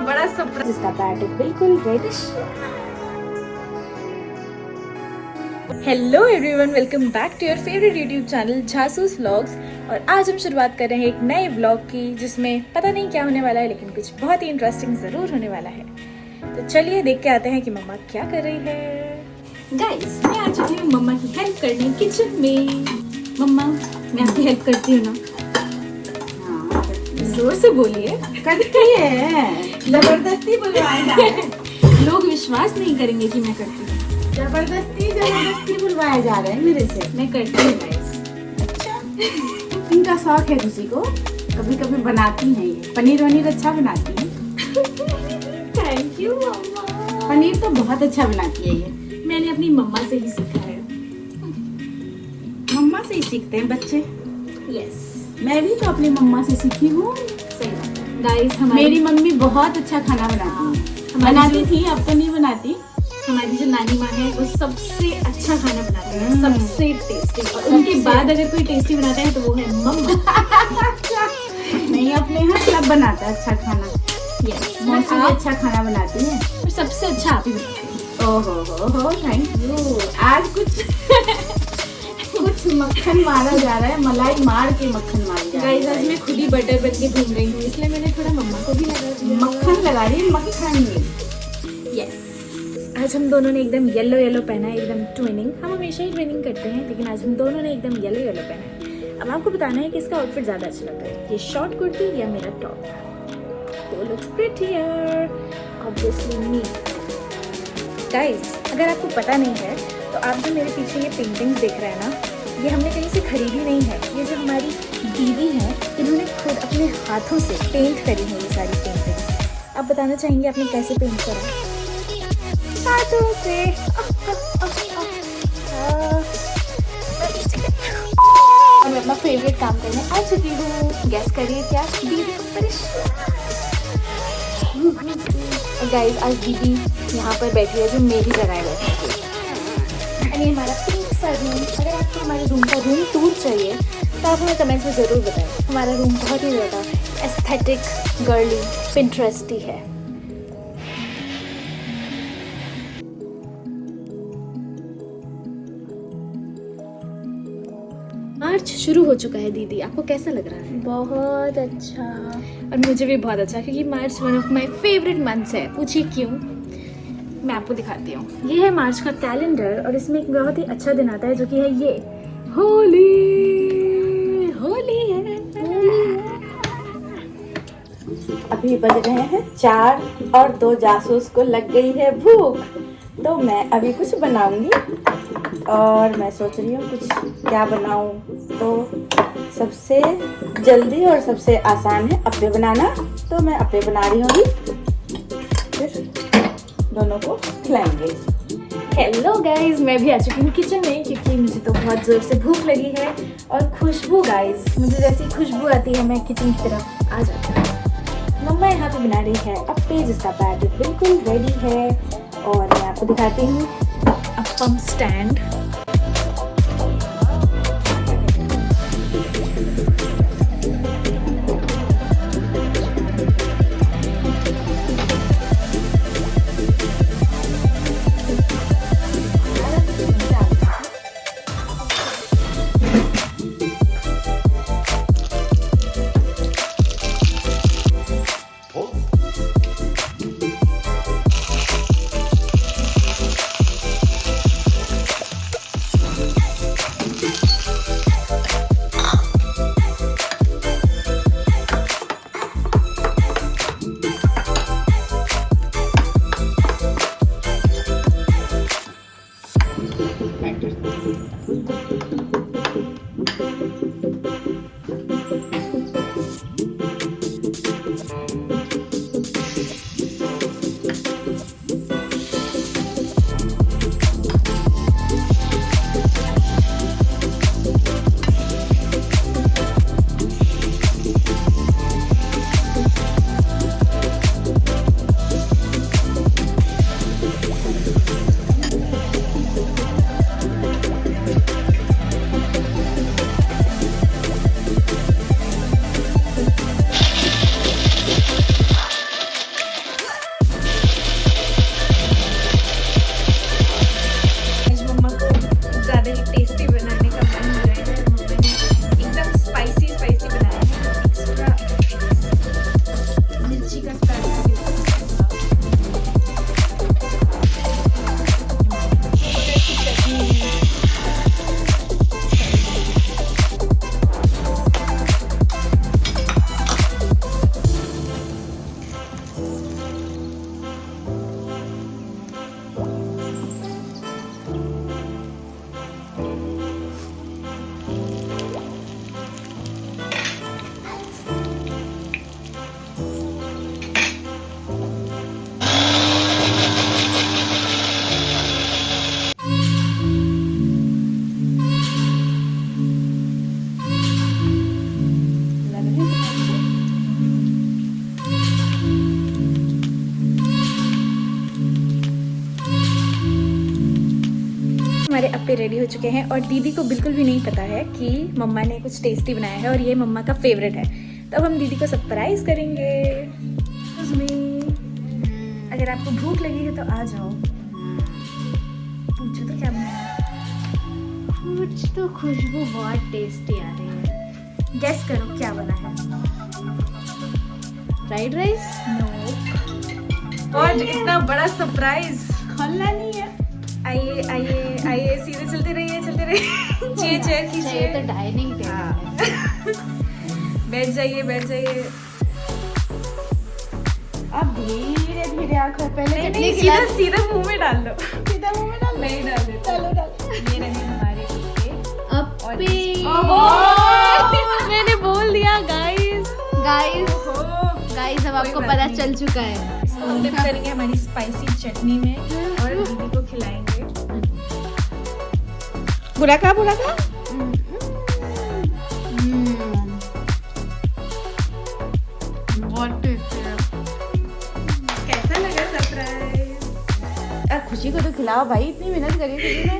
बड़ा सरप्राइज। जिसका बैटर बिल्कुल reddish. Hello everyone, welcome back to your favourite YouTube channel Jasoos vlogs. और आज हम शुरुआत कर रहे हैं एक नए व्लॉग की, जिसमें पता नहीं क्या होने वाला है, लेकिन कुछ बहुत ही इंटरेस्टिंग ज़रूर होने वाला है। तो चलिए देख के आते हैं कि मम्मा क्या कर रही है। गाइस, मैं आ चुकी हूँ मम्मा की हेल्प करने किचन में। मम्मा, मैं आपकी हेल्प करती हूँ ना? जोर से बोलिए। करती है, जबरदस्ती बुलवाया लोग विश्वास नहीं करेंगे कि मैं करती हूँ। जबरदस्ती बुलवाए जा रहे हैं मेरे से। मैं करती हूँ गाइस। अच्छा, इनका शौक है किसी को। कभी कभी बनाती हैं ये। पनीर वनीर अच्छा बनाती है। थैंक यू मम्मा। पनीर तो बहुत अच्छा बनाती है ये। मैंने अपनी मम्मा से ही सीखा है। मम्मा से ही सीखते हैं बच्चे। यस, मैं भी तो अपनी मम्मा से सीखी हूँ। सही बात है गाइस। मेरी मम्मी बहुत अच्छा खाना बनाती है। बनाती थी, अब तो नहीं बनाती। हमारी जो नानी माँ है वो सबसे अच्छा खाना बनाती है, सबसे टेस्टी। और उनके सबसे। बाद अगर कोई टेस्टी बनाता है तो वो है मम्मा। नहीं, अपने यहाँ सब बनाता है अच्छा खाना। यस, मौसी भी अच्छा खाना बनाती है। और सबसे अच्छा आप ही बनाते हैं। ओहो, थैंक यू। आज कुछ मक्खन मारा जा रहा है, मलाई मार के मक्खन मारी जा रही गाइस, आज मैं खुद ही बटर बन के घूम रही हूँ, इसलिए मैंने थोड़ा मम्मा को भी लगा दिया। मक्खन लगा रही है, मक्खन। यस, आज हम दोनों ने एकदम येलो येलो पहना है, एकदम ट्विनिंग। हम हमेशा ही ट्विनिंग करते हैं, लेकिन आज हम दोनों ने एकदम येलो येलो पहना है। अब आपको बताना है कि इसका आउटफिट ज़्यादा अच्छा लग रहा है, ये शॉर्ट कुर्ती या मेरा टॉप। तो लुक्स प्रिटियर ऑब्वियसली मी। गाइस, अगर आपको पता नहीं है तो आप जो मेरे पीछे ये पेंटिंग्स देख रहे हैं ना, ये हमने कहीं से खरीदी नहीं है। ये जो हमारी दीदी हैं, इन्होंने खुद अपने हाथों से पेंट करी है ये सारी पेंटिंग्स। आप बताना चाहेंगे आपने कैसे पेंट करा? हाथों से। और मैं अपना फेवरेट काम करने आ चुकी हूँ। गैस करिए क्या? दीदी को परेशान। और गाइस, आज दीदी यहाँ पर बैठी है जो मेरी जगह है बैठी है। ये हमारा पिंक सा रूम। अगर आपको हमारे रूम का रूम टूर चाहिए तो आप हमें कमेंट्स में ज़रूर बताएं। हमारा रूम बहुत ही ज़्यादा एस्थेटिक, गर्ली, पिंटरेस्टी है। मार्च शुरू हो चुका है दीदी, आपको कैसा लग रहा है? बहुत अच्छा। और मुझे भी बहुत अच्छा, क्योंकि March one of my favourite months है। पूछिए क्यों? मैं आपको दिखाती हूँ। ये है मार्च का कैलेंडर, और इसमें एक बहुत ही अच्छा दिन आता है, जो कि है ये होली। होली है। अभी बज रहे हैं 4 और 2 जासूस को लग गई है भूख। तो मैं अभी कुछ बनाऊंगी, और मैं सोच रही हूँ कुछ क्या बनाऊं। तो सबसे जल्दी और सबसे आसान है अप्पे बनाना। तो मैं अप्पे बना रही हूँ, फिर दोनों को खिलाएंगे। हेलो गाइस, मैं भी आ चुकी हूँ किचन में, क्योंकि मुझे तो बहुत ज़ोर से भूख लगी है। और खुशबू गाइस, मुझे जैसी खुशबू आती है मैं किचन की तरफ आ जाती हूँ। मम्मा यहाँ पे बना रही है अप्पे, जिसका बैटर बिल्कुल रेडी है। और मैं आपको दिखाती हूँ अप्पम स्टैंड। अप्पे रेडी हो चुके हैं और दीदी को बिल्कुल भी नहीं पता है कि मम्मा ने कुछ टेस्टी बनाया है और ये मम्मा का फेवरेट है। तो अब हम दीदी को सरप्राइज करेंगे। अगर आपको भूख लगी है तो आ जाओ, पूछो तो क्या बनाया। कुछ तो खुशबू बहुत टेस्टी आ रही है, गेस करो क्या बना है। Fried rice? नो। और इतना बड़ा सरप्राइज खोलना नहीं है। आइए आइए आइए, सीधे चलते रहिए चलते रहिए। चेयर कीजिए, तो डाइनिंग टेबल। बैठ जाइए बैठ जाइए। अब धीरे धीरे आंखों पहले नहीं, सीधा सीधा मुंह में डाल लो। सीधा मुंह में डाल नहीं डाल दो। डालो डालो। ये रहे हमारे अप्पे। मैंने बोल दिया गाइस। गाइस अब आपको बात पता नहीं। चल चुका है। इसको हम डिप करेंगे हमारी स्पाइसी चटनी में और दीदी को खिलाएंगे। बुरा का बहुत टेस्टी है। कैसा लगा सरप्राइज? खुशी को तो खिलाओ भाई, इतनी मेहनत करी थी ने।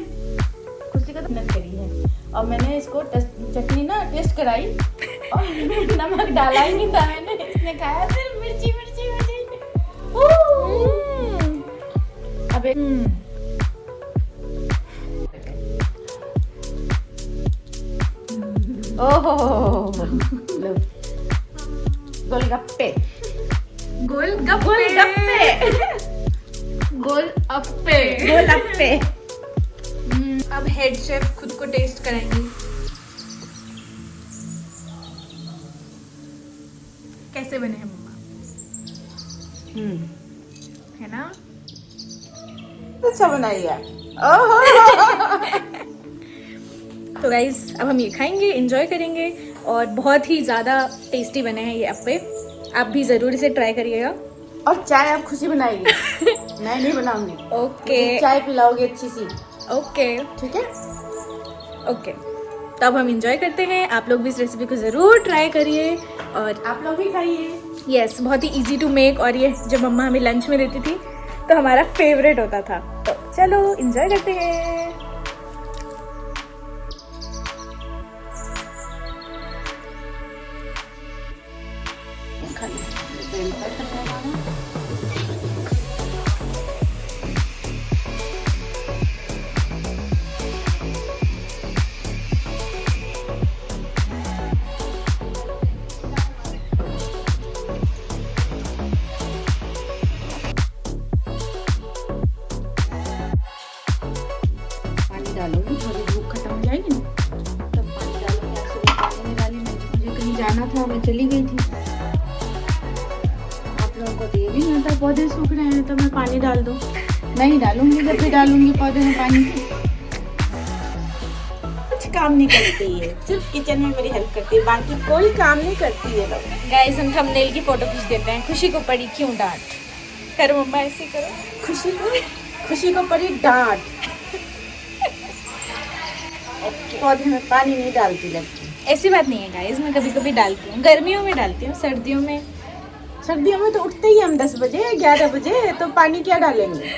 खुशी को तो मेहनत करी है और मैंने इसको चटनी ना टेस्ट कराई और नमक डाला ही नहीं था मैंने। इसने खाया सिर्फ मिर्ची। अबे ओहो लो गोलगप्पे। अब हेड शेफ खुद को टेस्ट कराएंगे। कैसे बने हैं मम्मा? है ना? अच्छा बनाइए। तो गाइज अब हम ये खाएंगे, एंजॉय करेंगे और बहुत ही ज़्यादा टेस्टी बने हैं ये अप्पे। आप भी ज़रूर इसे ट्राई करिएगा। और चाय आप खुशी बनाइए। मैं नहीं बनाऊंगी। ओके मुझे चाय पिलाओगे अच्छी सी, ओके ठीक है? ओके। तो अब हम एंजॉय करते हैं। आप लोग भी इस रेसिपी को ज़रूर ट्राई करिए और आप लोग भी खाइए। यस, बहुत ही इजी टू मेक। और ये जब मम्मा हमें लंच में देती थी तो हमारा फेवरेट होता था। तो चलो एंजॉय करते हैं। डालूंगी, थोड़ी भूख खत्म हो जाएगी ना तब पानी डालूंगी। एक्चुअली पानी में डाली मुझे कहीं जाना था, मैं चली गई थी। आप लोगों को तो ये भी नहीं होता पौधे सूख रहे हैं तो मैं पानी डाल दूँ। नहीं डालूंगी, जब भी डालूंगी पौधे में पानी। कुछ काम नहीं करती है, सिर्फ किचन में मेरी हेल्प करती है, बाकी कोई काम नहीं करती है लोग। गाइस हम थंबनेल की फोटो खींच देते हैं। खुशी को पड़ी क्यों डांट? करो मम्मा, ऐसे करो। खुशी को पड़ी डांट। पौधे में पानी नहीं डालती लगती। ऐसी बात नहीं है गाइस, मैं कभी कभी डालती हूँ। गर्मियों में डालती हूँ, सर्दियों में तो उठते ही हम 10 बजे 11 बजे, तो पानी क्या डालेंगे?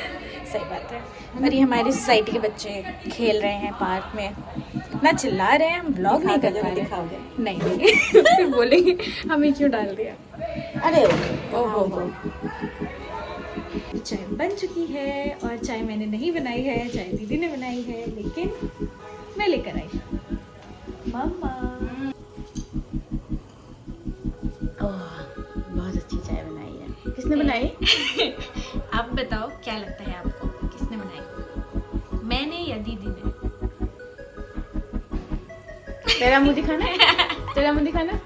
सही बात है। और ये हमारी सोसाइटी के बच्चे खेल रहे हैं पार्क में, ना चिल्ला रहे हैं। हम ब्लॉग नहीं कर पा रहे। दिखाओगे? नहीं फिर बोलेंगे हमें क्यों डाल दिया। अरे ओहो। चाय बन चुकी है और चाय मैंने नहीं बनाई है, चाय दीदी ने बनाई है, लेकिन मैं लेकर आई मम्मा। बहुत अच्छी चाय बनाई है। किसने बनाई? आप बताओ क्या लगता है आपको, किसने बनाई? मैंने या दीदी ने? तेरा मुंह दिखाना।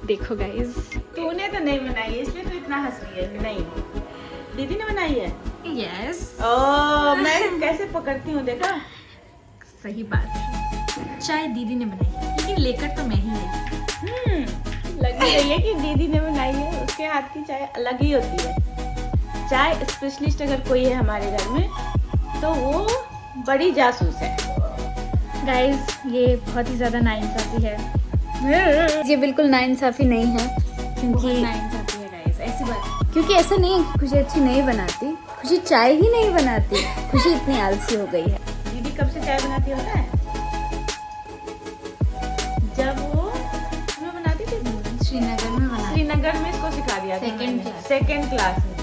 देखो गाइस, तूने तो नहीं बनाई है इसलिए तो इतना हंस रही है। नहीं, दीदी ने बनाई है। यस। मैं कैसे पकड़ती हूँ देखा? सही बात है, चाय दीदी ने बनाई है, लेकिन लेकर तो मैं ही आई। लग रही है कि दीदी ने बनाई है। उसके हाथ की चाय अलग ही होती है। चाय स्पेशलिस्ट अगर कोई है हमारे घर में तो वो बड़ी जासूस है। गाइस ये बहुत ही ज़्यादा नाइंसाफ़ी है। ये बिल्कुल नाइंसाफ़ी नहीं है, क्योंकि नाइंसाफ़ी है गाइस। ऐसी बात, क्योंकि ऐसा नहीं है कि खुशी अच्छी नहीं बनाती, खुशी चाय ही नहीं बनाती, खुशी इतनी आलसी हो गई है। दीदी कब से चाय बनाती होता है? जब वो बनाती थी श्रीनगर में बना। श्रीनगर में इसको सिखा दिया था सेकेंड क्लास में,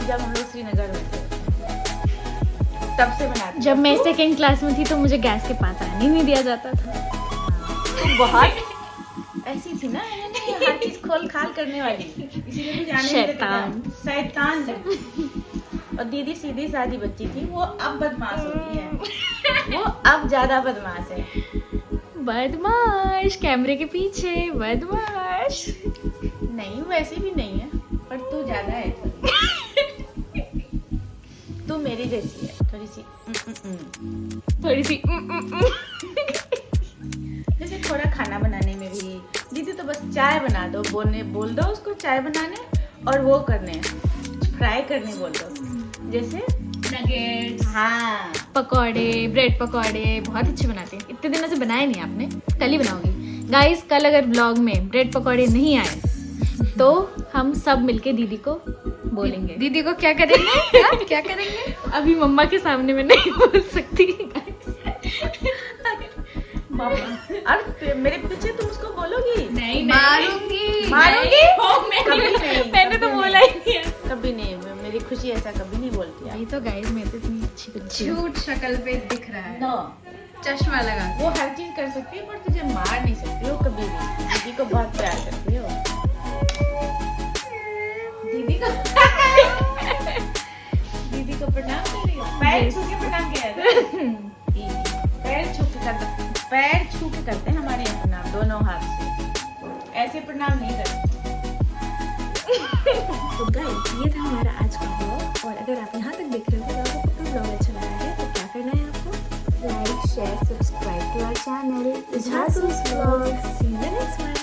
जब हम लोग श्रीनगर में थे तब से बनाते। जब मैं सेकेंड क्लास में थी तो मुझे गैस के पास आने नहीं दिया जाता था। तो बहुत ऐसी थी ना, हर चीज खोल खाल करने वाली, इसीलिए मुझे आने नहीं देता था। शैतान है। और दीदी सीधी सादी बच्ची थी, वो अब बदमाश होती है, वो अब ज्यादा बदमाश है। बदमाश कैमरे के पीछे बदमाश। नहीं वैसे भी नहीं है, पर तू ज्यादा है। तू मेरी जैसी है, थोड़ी सी थोड़ी सी जैसे थोड़ा खाना बनाने में भी दीदी तो बस चाय बना दो, बोल दो उसको चाय बनाने, और वो करने फ्राई करने बोल दो, जैसे नगेट्स, हाँ पकौड़े, ब्रेड पकौड़े बहुत अच्छे बनाते हैं। इतने दिनों से बनाए नहीं आपने, कल ही बनाओगी गाइस। कल अगर ब्लॉग में ब्रेड पकौड़े नहीं आए तो हम सब मिलके दीदी को बोलेंगे। दीदी को क्या करेंगे? क्या करेंगे? अभी मम्मा के सामने मैं नहीं बोल सकती। और मेरे पीछे तुम उसको बोलोगी? नहीं मारूंगी। मैंने तो बोला ही नहीं है। कभी नहीं, मेरी खुशी ऐसा कभी नहीं बोलती है। यही तो गाइस, मैं तो इतनी अच्छी बच्ची हूँ। झूठ शक्ल पे दिख रहा है। नो, चश्मा लगा। वो हर चीज कर सकती है, पर तुझे मार नहीं सकती हो कभी भी। दीदी को बहुत प्यार करती हो। दीदी को प्रणाम कर रही हो? पैर छू के प्रणाम किया था। पैर छू के करते हैं हमारे यहाँ प्रणाम, दोनों हाथ से, ऐसे प्रणाम नहीं करते। तो गाइस ये था हमारा आज का ब्लॉग, और अगर आप यहाँ तक देख रहे हो तो आपको पक्का ब्लॉग अच्छा लगा है, तो क्या करना है आपको? Like share subscribe to our channel Jasoos vlogs. See you next one.